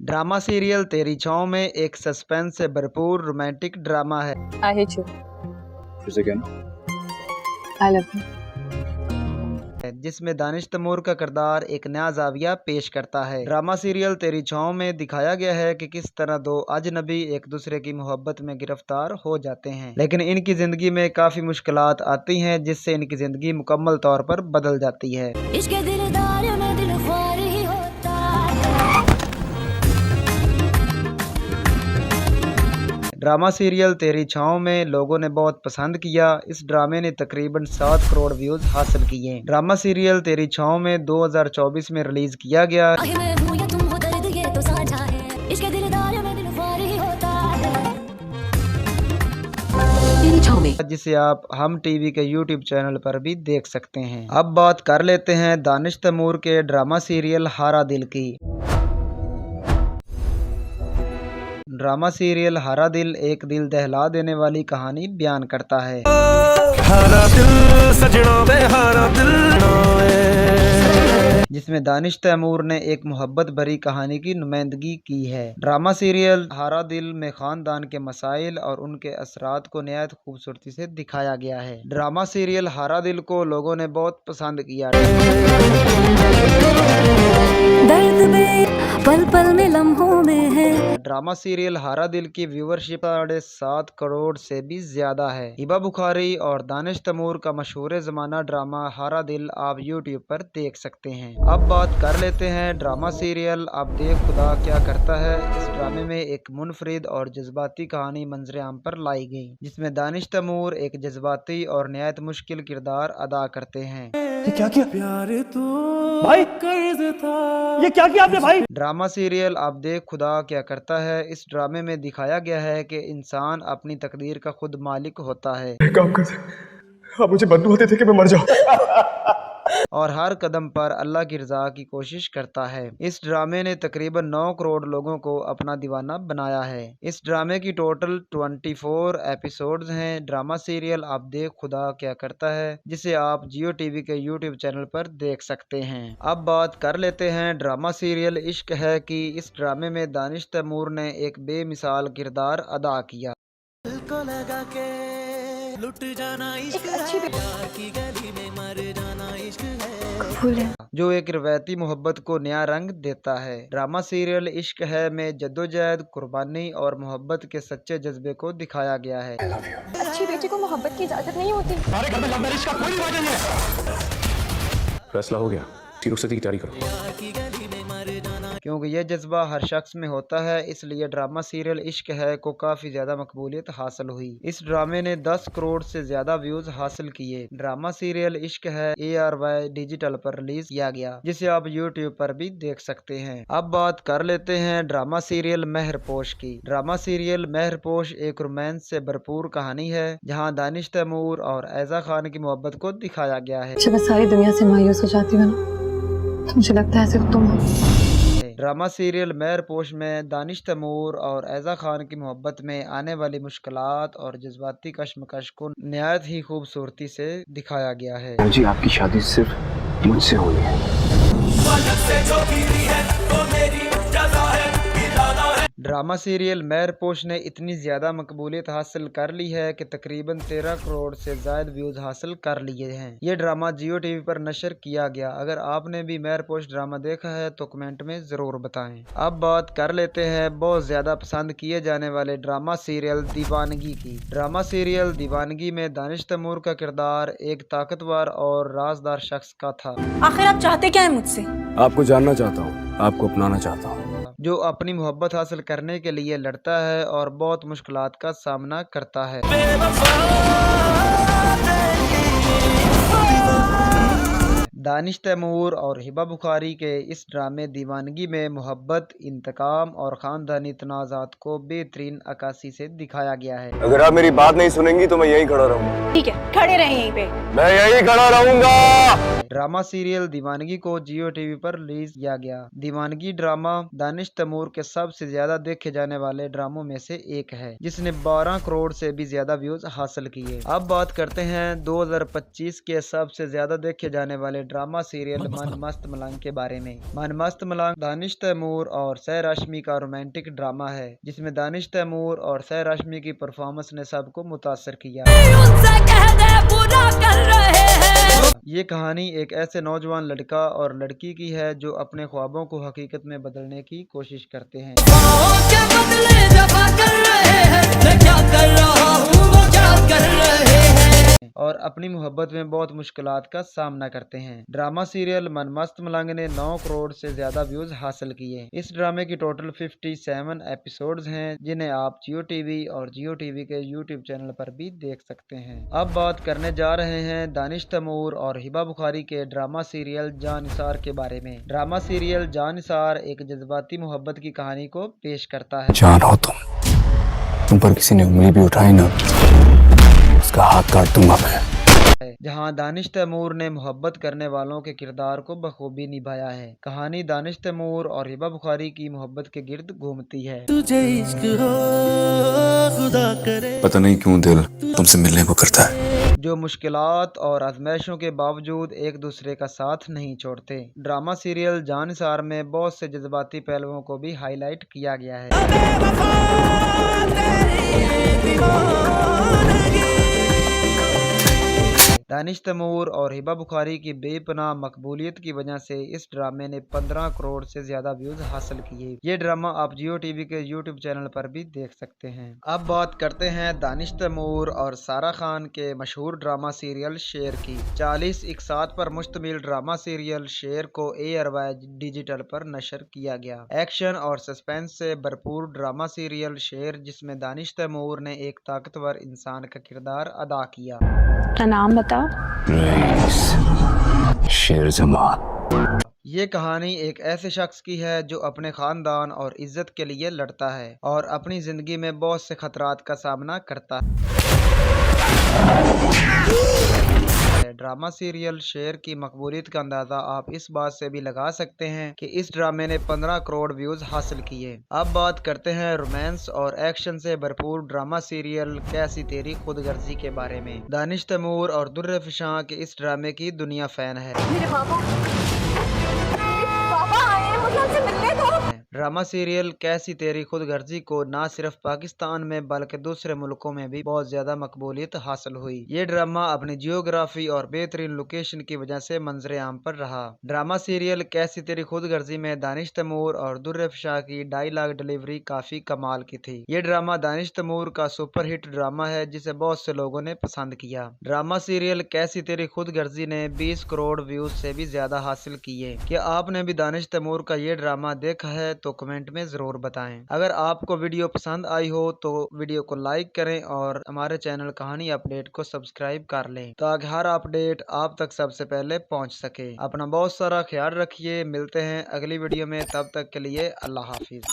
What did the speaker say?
Drama serial तेरी छाँव में एक सस्पेंस से भरपूर रोमांटिक ड्रामा है। I hate you. again. I love you. जिसमें दानिश तैमूर का किरदार एक नया जाविया पेश करता है। ड्रामा सीरियल तेरी छाँव में दिखाया गया है कि किस तरह दो अजनबी एक दूसरे की मोहब्बत में गिरफ्तार हो जाते हैं, लेकिन इनकी जिंदगी में काफी मुश्किलात आती हैं जिससे इनकी जिंदगी मुकम्मल तौर पर बदल जाती है। ड्रामा सीरियल तेरी छाँव में लोगों ने बहुत पसंद किया। इस ड्रामे ने तकरीबन 7 करोड़ व्यूज हासिल किए। ड्रामा सीरियल तेरी छाँव में 2024 में रिलीज किया गया, जिसे आप हम टीवी के यूट्यूब चैनल पर भी देख सकते हैं। अब बात कर लेते हैं दानिश तैमूर के ड्रामा सीरियल हारा दिल की। ड्रामा सीरियल हारा दिल एक दिल दहला देने वाली कहानी बयान करता है। हारा दिल सजना वे हारा दिल, जिसमें दानिश तैमूर ने एक मोहब्बत भरी कहानी की नुमाइंदगी की है। ड्रामा सीरियल हारा दिल में खानदान के मसाइल और उनके असरात को नहायत खूबसूरती से दिखाया गया है। ड्रामा सीरियल हारा दिल को लोगों ने बहुत पसंद किया। दर्द में पल पल में लम्हों में है। ड्रामा सीरियल हारा दिल की व्यूवरशिप 7.5 करोड़ से भी ज्यादा है। हिबा बुखारी और दानिश तैमूर का मशहूर जमाना ड्रामा हारा दिल आप यूट्यूब पर देख सकते हैं। अब बात कर लेते हैं ड्रामा सीरियल अब देख खुदा क्या करता है। इस ड्रामे में एक मुनफरिद और जज्बाती कहानी मंजर आम पर लाई गई, जिसमें दानिश तैमूर एक जज्बाती और नहायत मुश्किल किरदार अदा करते हैं। ये क्या किया प्यार तो भाई था। ये क्या किया आपने भाई। ड्रामा सीरियल अब देख खुदा क्या करता है। इस ड्रामे में दिखाया गया है कि इंसान अपनी तकदीर का खुद मालिक होता है। काम कर आप मुझे बददुआ देते थे कि मैं मर जाऊं और हर कदम पर अल्लाह की रजा की कोशिश करता है। इस ड्रामे ने तकरीबन 9 करोड़ लोगों को अपना दीवाना बनाया है। इस ड्रामे की टोटल 24 एपिसोड्स हैं। ड्रामा सीरियल अब देख खुदा क्या करता है, जिसे आप जियो टीवी के यूट्यूब चैनल पर देख सकते हैं। अब बात कर लेते हैं ड्रामा सीरियल इश्क है कि इस ड्रामे में दानिश तैमूर ने एक बेमिसाल किरदार अदा किया। को लगा के लुट जाना इश्क है, की गली में मर जाना इश्क है, जो एक रवायती मोहब्बत को नया रंग देता है। ड्रामा सीरियल इश्क है में जद्दोजहद, कुर्बानी और मोहब्बत के सच्चे जज्बे को दिखाया गया है। अच्छी बेटी को मोहब्बत की इजाजत नहीं होती। हमारे घर में लव मैरिज का कोई रिवाज नहीं है। फैसला हो गया, रुखसती की तैयारी करो। क्योंकि यह जज्बा हर शख्स में होता है, इसलिए ड्रामा सीरियल इश्क है को काफी ज्यादा मकबूलियत हासिल हुई। इस ड्रामे ने 10 करोड़ से ज्यादा व्यूज हासिल किए। ड्रामा सीरियल इश्क है ARY डिजिटल पर रिलीज किया गया, जिसे आप यूट्यूब पर भी देख सकते हैं। अब बात कर लेते हैं ड्रामा सीरियल मेहरपोश की। ड्रामा सीरियल मेहरपोश एक रोमांस से भरपूर कहानी है, जहाँ दानिश तैमूर और ऐजा खान की मोहब्बत को दिखाया गया है। जब मैं सारी दुनिया से मायूस हो जाती हूँ ना, तो मुझे लगता है सिर्फ तुम हो। ड्रामा सीरियल मेहरपोश में दानिश तैमूर और ऐजा खान की मोहब्बत में आने वाली मुश्किलात और जज्बाती कश्मकश को नहायत ही खूबसूरती से दिखाया गया है। जी आपकी शादी सिर्फ मुझसे हुई है। ड्रामा सीरियल मेहरपोश ने इतनी ज्यादा मकबूलियत हासिल कर ली है कि तकरीबन 13 करोड़ से ज्यादा व्यूज हासिल कर लिए हैं। ये ड्रामा जियो टीवी पर नशर किया गया। अगर आपने भी मेहरपोश ड्रामा देखा है तो कमेंट में जरूर बताएं। अब बात कर लेते हैं बहुत ज्यादा पसंद किए जाने वाले ड्रामा सीरियल दीवानगी की। ड्रामा सीरियल दीवानगी में दानिश तैमूर का किरदार एक ताकतवर और राजदार शख्स का था। आखिर आप चाहते क्या है मुझसे? आपको जानना चाहता हूँ, आपको अपनाना चाहता हूँ, जो अपनी मोहब्बत हासिल करने के लिए लड़ता है और बहुत मुश्किलात का सामना करता है। दानिश तैमूर और हिबा बुखारी के इस ड्रामे दीवानगी में मोहब्बत, इंतकाम और खानदानी तनाज़ात को बेहतरीन अक्कासी से दिखाया गया है। अगर आप मेरी बात नहीं सुनेंगी तो मैं यहीं खड़ा रहूंगा। ठीक है, खड़े रहे यहीं पे। मैं यहीं खड़ा रहूंगा। ड्रामा सीरियल दीवानगी को जियो टीवी पर रिलीज किया गया। दीवानगी ड्रामा दानिश तैमूर के सबसे ज्यादा देखे जाने वाले ड्रामों में से एक है, जिसने 12 करोड़ से भी ज्यादा व्यूज हासिल किए। अब बात करते हैं 2025 के सबसे ज्यादा देखे जाने वाले ड्रामा सीरियल मन मस्त मलंग के बारे में। मन मस्त मलंग दानिश तैमूर और सह रश्मि का रोमांटिक ड्रामा है, जिसमें दानिश तैमूर और सह रश्मि की परफॉर्मेंस ने सबको मुतासर किया। ये कहानी एक ऐसे नौजवान लड़का और लड़की की है जो अपने ख्वाबों को हकीकत में बदलने की कोशिश करते हैं और अपनी मोहब्बत में बहुत मुश्किलात का सामना करते हैं। ड्रामा सीरियल मन मस्त मलंग ने 9 करोड़ से ज्यादा व्यूज हासिल किए। इस ड्रामे की टोटल 57 एपिसोड्स हैं, जिन्हें आप जियो टीवी और जियो टीवी के यूट्यूब चैनल पर भी देख सकते हैं। अब बात करने जा रहे हैं दानिश तैमूर और हिबा बुखारी के ड्रामा सीरियल जानिसार के बारे में। ड्रामा सीरियल जानिसार एक जज्बाती मोहब्बत की कहानी को पेश करता है। जान हो तुम पर किसी ने उंगली भी उठाई ना, उसका हाथ काट दूंगा मैं। जहां दानिश तैमूर ने मोहब्बत करने वालों के किरदार को बखूबी निभाया है। कहानी दानिश तैमूर और हिबा बुखारी की मोहब्बत के गिर्द घूमती है। तुझे इश्क हो खुदा करे, पता नहीं क्यों दिल तुमसे मिलने को करता है, जो मुश्किलात और आजमाइशों के बावजूद एक दूसरे का साथ नहीं छोड़ते। ड्रामा सीरियल जानिसार में बहुत से जज्बाती पहलुओं को भी हाईलाइट किया गया है। दानिश तैमूर और हिबा बुखारी की बेपनाह मकबूलियत की वजह से इस ड्रामे ने 15 करोड़ से ज्यादा व्यूज हासिल किए। ये ड्रामा आप जियो टीवी के यूट्यूब चैनल पर भी देख सकते हैं। अब बात करते हैं दानिश तैमूर और सारा खान के मशहूर ड्रामा सीरियल शेर की। 40 इकसात पर मुश्तमिल ड्रामा सीरियल शेर को एयरवाइज डिजिटल पर नशर किया गया। एक्शन और सस्पेंस से भरपूर ड्रामा सीरियल शेर, जिसमें दानिश तैमूर ने एक ताकतवर इंसान का किरदार अदा किया। अपना नाम बताओ। शेर जमान। ये कहानी एक ऐसे शख्स की है जो अपने खानदान और इज्जत के लिए लड़ता है और अपनी जिंदगी में बहुत से खतरात का सामना करता है। ड्रामा सीरियल शेर की मकबूलियत का अंदाजा आप इस बात से भी लगा सकते हैं कि इस ड्रामे ने 15 करोड़ व्यूज हासिल किए। अब बात करते हैं रोमांस और एक्शन से भरपूर ड्रामा सीरियल कैसी तेरी खुदगर्जी के बारे में। दानिश तैमूर और दुर्र फिशां के इस ड्रामे की दुनिया फैन है। मेरे पापा आए हैं, मुझे उनसे मिलने दो। ड्रामा सीरियल कैसी तेरी खुदगर्जी को न सिर्फ पाकिस्तान में बल्कि दूसरे मुल्कों में भी बहुत ज्यादा मकबूलियत हासिल हुई। ये ड्रामा अपनी जियोग्राफी और बेहतरीन लोकेशन की वजह से मंजरे आम पर रहा। ड्रामा सीरियल कैसी तेरी खुदगर्जी में दानिश तैमूर और दुर्र फिशां की डायलॉग डिलीवरी काफी कमाल की थी। ये ड्रामा दानिश तैमूर का सुपरहिट ड्रामा है, जिसे बहुत से लोगों ने पसंद किया। ड्रामा सीरियल कैसी तेरी खुदगर्जी ने 20 करोड़ व्यूज से भी ज्यादा हासिल किए। क्या आपने भी दानिश तैमूर का ये ड्रामा देखा है तो कमेंट में जरूर बताएं। अगर आपको वीडियो पसंद आई हो तो वीडियो को लाइक करें और हमारे चैनल कहानी अपडेट को सब्सक्राइब कर लें, ताकि हर अपडेट आप तक सबसे पहले पहुंच सके। अपना बहुत सारा ख्याल रखिए। मिलते हैं अगली वीडियो में, तब तक के लिए अल्लाह हाफिज।